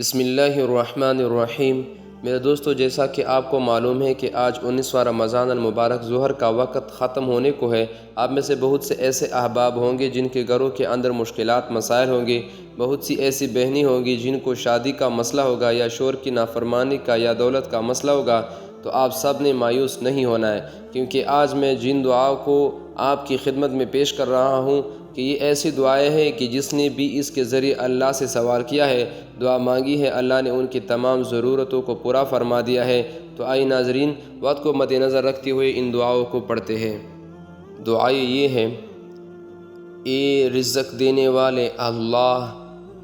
بسم اللہ الرحمن الرحیم۔ میرے دوستو، جیسا کہ آپ کو معلوم ہے کہ آج 19واں رمضان المبارک ظہر کا وقت ختم ہونے کو ہے۔ آپ میں سے بہت سے ایسے احباب ہوں گے جن کے گھروں کے اندر مشکلات مسائل ہوں گے، بہت سی ایسی بہنیں ہوں گی جن کو شادی کا مسئلہ ہوگا یا شوہر کی نافرمانی کا یا دولت کا مسئلہ ہوگا۔ تو آپ سب نے مایوس نہیں ہونا ہے، کیونکہ آج میں جن دعاؤں کو آپ کی خدمت میں پیش کر رہا ہوں کہ یہ ایسی دعائیں ہیں کہ جس نے بھی اس کے ذریعے اللہ سے سوال کیا ہے، دعا مانگی ہے، اللہ نے ان کی تمام ضرورتوں کو پورا فرما دیا ہے۔ تو آئیے ناظرین، وقت کو مد نظر رکھتے ہوئے ان دعاؤں کو پڑھتے ہیں۔ دعائیں یہ ہیں: اے رزق دینے والے اللہ،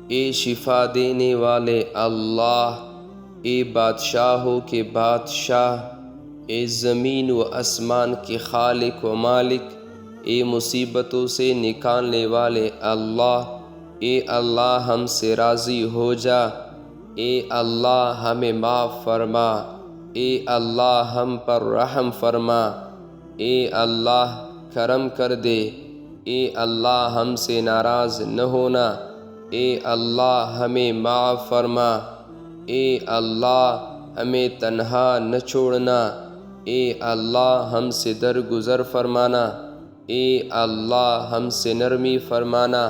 اے شفا دینے والے اللہ، اے بادشاہوں کے بادشاہ، اے زمین و آسمان کے خالق و مالک، اے مصیبتوں سے نکالنے والے اللہ، اے اللہ ہم سے راضی ہو جا، اے اللہ ہمیں معاف فرما، اے اللہ ہم پر رحم فرما، اے اللہ کرم کر دے، اے اللہ ہم سے ناراض نہ ہونا، اے اللہ ہمیں معاف فرما، اے اللہ ہمیں تنہا نہ چھوڑنا، اے اللہ ہم سے درگزر فرمانا، اے اللہ ہم سے نرمی فرمانا،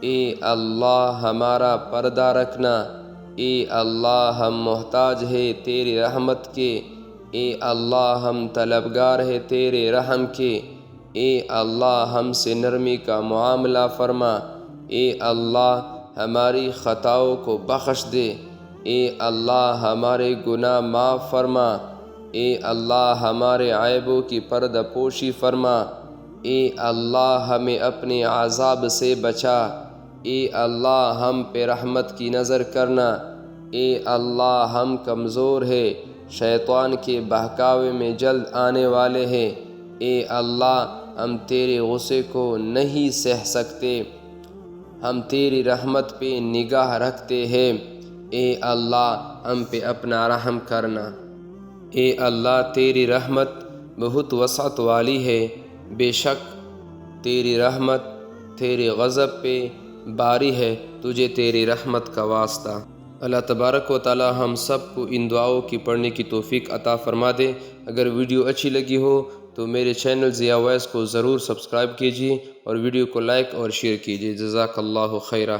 اے اللہ ہمارا پردہ رکھنا، اے اللہ ہم محتاج ہے تیری رحمت کے، اے اللہ ہم طلبگار ہے تیرے رحم کے، اے اللہ ہم سے نرمی کا معاملہ فرما، اے اللہ ہماری خطاؤں کو بخش دے، اے اللہ ہمارے گناہ معاف فرما، اے اللہ ہمارے عیبوں کی پردہ پوشی فرما، اے اللہ ہمیں اپنے عذاب سے بچا، اے اللہ ہم پہ رحمت کی نظر کرنا، اے اللہ ہم کمزور ہے، شیطان کے بہکاوے میں جلد آنے والے ہیں، اے اللہ ہم تیرے غصے کو نہیں سہ سکتے، ہم تیری رحمت پہ نگاہ رکھتے ہیں، اے اللہ ہم پہ اپنا رحم کرنا۔ اے اللہ تیری رحمت بہت وسعت والی ہے، بے شک تیری رحمت تیرے غضب پہ باری ہے، تجھے تیری رحمت کا واسطہ۔ اللہ تبارک و تعالی ہم سب کو ان دعاؤں کی پڑھنے کی توفیق عطا فرما دے۔ اگر ویڈیو اچھی لگی ہو تو میرے چینل ضیاء وائس کو ضرور سبسکرائب کیجیے اور ویڈیو کو لائک اور شیئر کیجیے۔ جزاک اللہ خیرہ۔